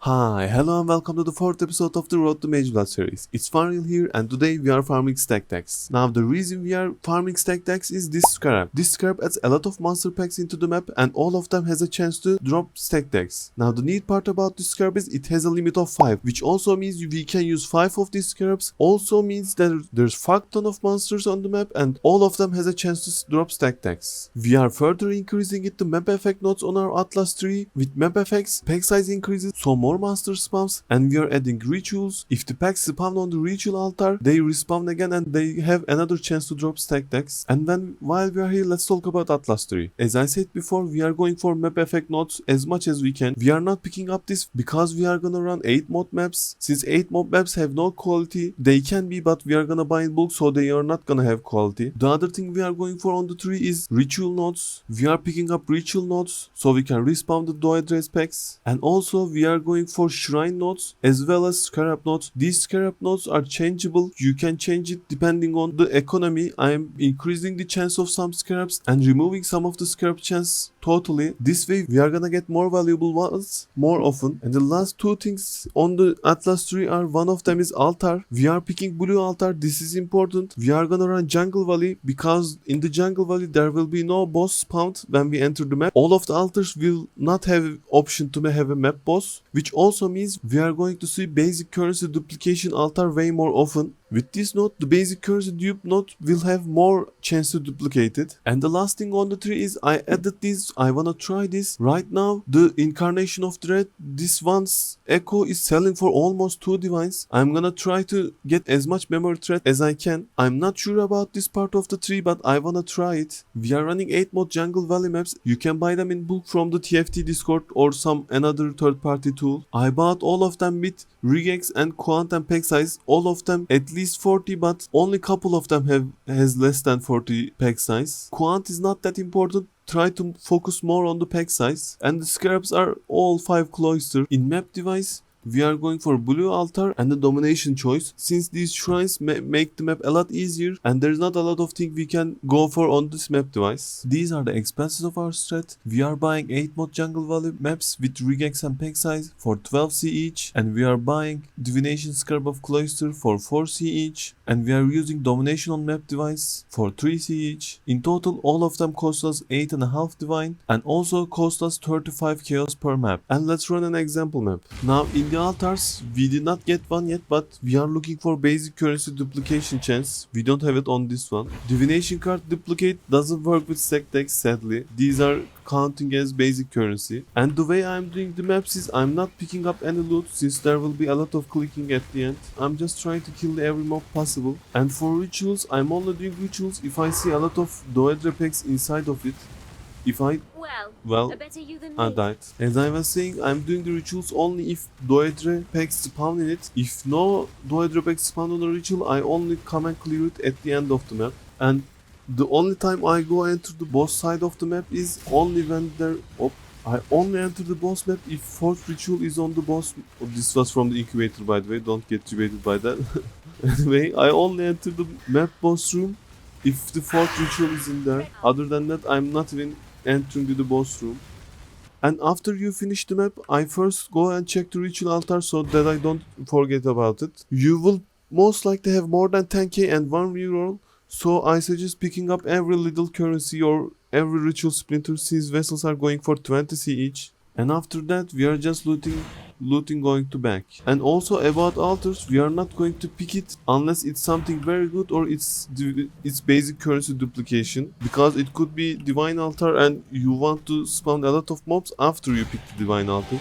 Hi, hello and welcome to the 4th episode of the Road to Mageblood series. It's Farrell here and today we are farming stack decks. Now the reason we are farming stack decks is this scarab. This scarab adds a lot of monster packs into the map and all of them has a chance to drop stack decks. Now the neat part about this scarab is it has a limit of 5, which also means we can use 5 of these scarabs. Also means that there's fuck ton of monsters on the map and all of them has a chance to drop stack decks. We are further increasing it to map effect nodes on our Atlas tree. With map effects, pack size increases so more monster spawns, and we are adding rituals. If the packs spawn on the ritual altar, they respawn again and they have another chance to drop stack decks. And then while we are here, let's talk about Atlas 3. As I said before, we are going for map effect nodes as much as we can. We are not picking up this because we are gonna run 8 mod maps. Since 8 mod maps have no quality, they can be, but we are gonna buy in bulk, so they are not gonna have quality. The other thing we are going for on the tree is ritual nodes. We are picking up ritual nodes so we can respawn the Doe dress packs, and also we are going for shrine nodes as well as scarab nodes. These scarab nodes are changeable. You can change it depending on the economy. I am increasing the chance of some scarabs and removing some of the scarab chance totally. This way we are gonna get more valuable ones more often. And the last two things on the Atlas tree are, one of them is altar. We are picking blue altar. This is important. We are gonna run jungle valley because in the jungle valley there will be no boss spawned when we enter the map. All of the altars will not have option to have a map boss, which also means we are going to see basic currency duplication altar way more often. With this node, the basic currency dupe node will have more chance to duplicate it. And the last thing on the tree is I added this. I wanna try this. Right now, the incarnation of dread, this one's echo is selling for almost 2 divines. I'm gonna try to get as much memory thread as I can. I'm not sure about this part of the tree, but I wanna try it. We are running 8 mod jungle valley maps. You can buy them in bulk from the TFT Discord or some another third party tool. I bought all of them with regex and quant and pack size. All of them at least 40, but only couple of them has less than 40 pack size. Quant is not that important. Try to focus more on the pack size. And the scarabs are all 5 cloister. In map device, we are going for blue altar and the domination choice, since these shrines make the map a lot easier and there's not a lot of things we can go for on this map device. These are the expenses of our strat. We are buying 8 mod jungle valley maps with regex and pack size for 12C each, and we are buying divination scarab of cloister for 4C each, and we are using domination on map device for 3C each. In total, all of them cost us 8.5 divine and also cost us 35 chaos per map. And let's run an example map. Now in the altars, we did not get one yet, but we are looking for basic currency duplication chance. We don't have it on this one. Divination card duplicate doesn't work with stack decks, sadly. These are counting as basic currency. And the way I'm doing the maps is I'm not picking up any loot, since there will be a lot of clicking at the end. I'm just trying to kill every mob possible. And for rituals, I'm only doing rituals if I see a lot of Doedre packs inside of it. If I I died. As I was saying, I'm doing the rituals only if Doedre packs spawn in it. If no Doedre packs spawn on a ritual, I only come and clear it at the end of the map. And the only time I go enter the boss side of the map is only when I only enter the boss map if fourth ritual is on the boss. This was from the incubator, by the way. Don't get debated by that. Anyway, I only enter the map boss room if the fourth ritual is in there. Other than that, I'm not even entering to the boss room. And after you finish the map, I first go and check the ritual altar so that I don't forget about it. You will most likely have more than 10k and 1 reroll, so I suggest picking up every little currency or every ritual splinter, since vessels are going for 20c each. And after that, we are just looting going to bank. And also about altars, we are not going to pick it unless it's something very good or it's basic currency duplication, because it could be divine altar and you want to spawn a lot of mobs after you pick the divine altar.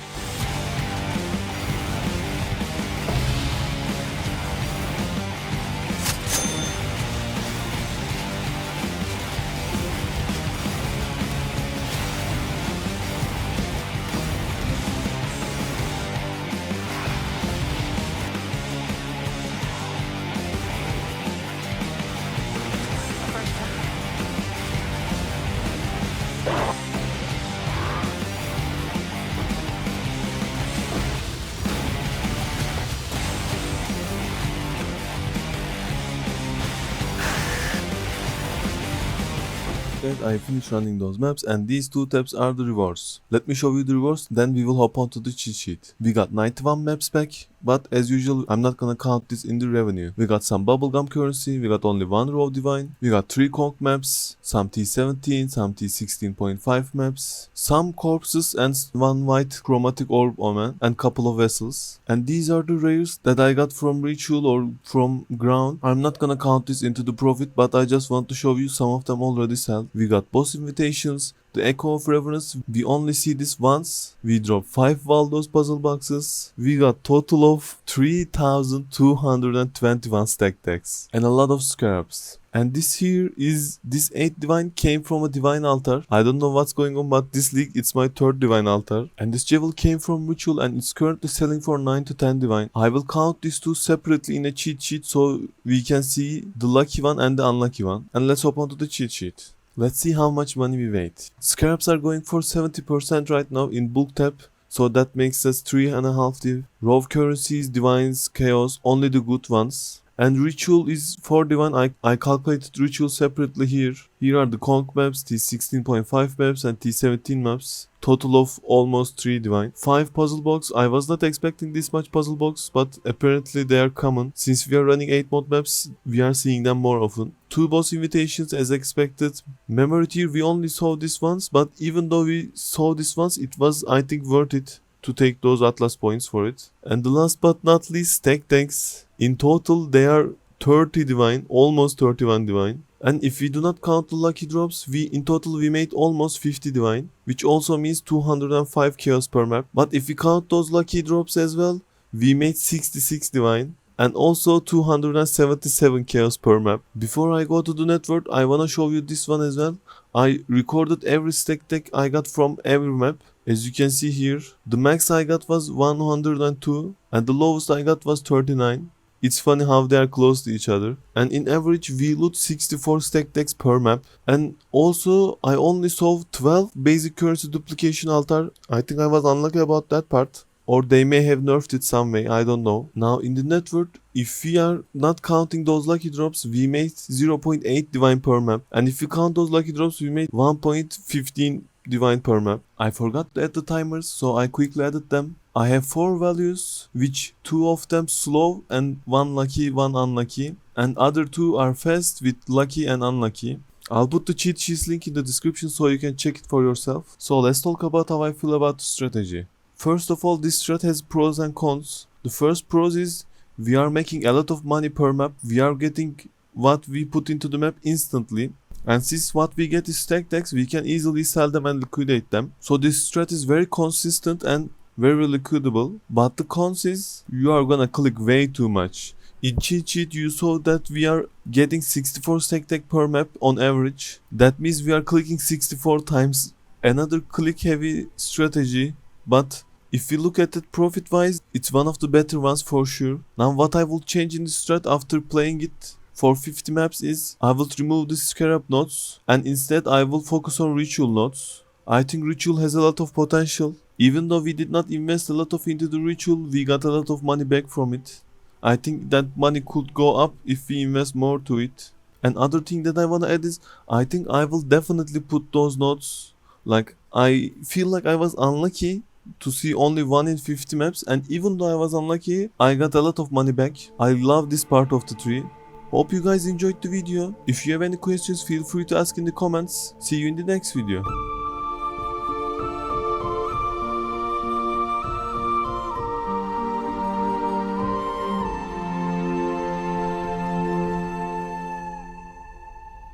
guys, I finished running those maps and these two tabs are the rewards. Let me show you the rewards, then we will hop onto the cheat sheet. We got 91 maps back, but as usual I'm not gonna count this in the revenue. We got some bubblegum currency, we got only one raw divine, we got 3 conch maps, some T17, some T16.5 maps, some corpses and one white chromatic orb omen and couple of vessels. And these are the rares that I got from ritual or from ground. I'm not gonna count this into the profit, but I just want to show you some of them already sell. We got boss invitations, the Echo of Reverence, we only see this once. We dropped 5 Valdos puzzle boxes. We got total of 3221 stack decks and a lot of scarabs. And this 8 divine came from a divine altar. I don't know what's going on, but this league it's my 3rd divine altar. And this jewel came from ritual and it's currently selling for 9 to 10 divine. I will count these two separately in a cheat sheet so we can see the lucky one and the unlucky one. And let's hop onto the cheat sheet. Let's see how much money we made. Scarabs are going for 70% right now in bulk tap. So that makes us 3.5 div. Raw currencies, divines, chaos, only the good ones. And ritual is 4 divine. I calculated ritual separately here. Here are the conch maps, T16.5 maps and T17 maps. Total of almost 3 divine. 5 puzzle box. I was not expecting this much puzzle box, but apparently they are common. Since we are running 8 mod maps, we are seeing them more often. 2 boss invitations as expected. Memory tier, we only saw this once, but even though we saw this once, it was I think worth it to take those Atlas points for it. And the last but not least, stack tanks. In total they are 30 divine, almost 31 divine. And if we do not count the lucky drops, in total we made almost 50 divine, which also means 205 chaos per map. But if we count those lucky drops as well, we made 66 divine and also 277 chaos per map. Before I go to the net worth, I wanna show you this one as well. I recorded every stack deck I got from every map. As you can see here, the max I got was 102 and the lowest I got was 39. It's funny how they are close to each other. And in average we loot 64 stack decks per map. And also I only saw 12 basic currency duplication altar. I think I was unlucky about that part. Or they may have nerfed it some way, I don't know. Now in the net worth, if we are not counting those lucky drops, we made 0.8 divine per map. And if we count those lucky drops, we made 1.15 divine per map. I forgot to add the timers, so I quickly added them. I have 4 values, which 2 of them slow and 1 lucky, 1 unlucky. And other 2 are fast with lucky and unlucky. I'll put the cheat sheets link in the description so you can check it for yourself. So let's talk about how I feel about the strategy. First of all, this strat has pros and cons. The first pros is we are making a lot of money per map. We are getting what we put into the map instantly. And since what we get is stack decks, we can easily sell them and liquidate them. So this strat is very consistent and very liquidable. But the cons is you are gonna click way too much. In cheat sheet you saw that we are getting 64 stack deck per map on average. That means we are clicking 64 times. Another click heavy strategy, but if we look at it profit wise, it's one of the better ones for sure. Now what I will change in the strat after playing it for 50 maps is I will remove the scarab nodes and instead I will focus on ritual nodes. I think ritual has a lot of potential. Even though we did not invest a lot into the ritual, we got a lot of money back from it. I think that money could go up if we invest more to it. And other thing that I wanna add is I think I will definitely put those nodes. Like I feel like I was unlucky to see only 1 in 50 maps, and even though I was unlucky, I got a lot of money back. I love this part of the tree. Hope you guys enjoyed the video. If you have any questions, feel free to ask in the comments. See you in the next video.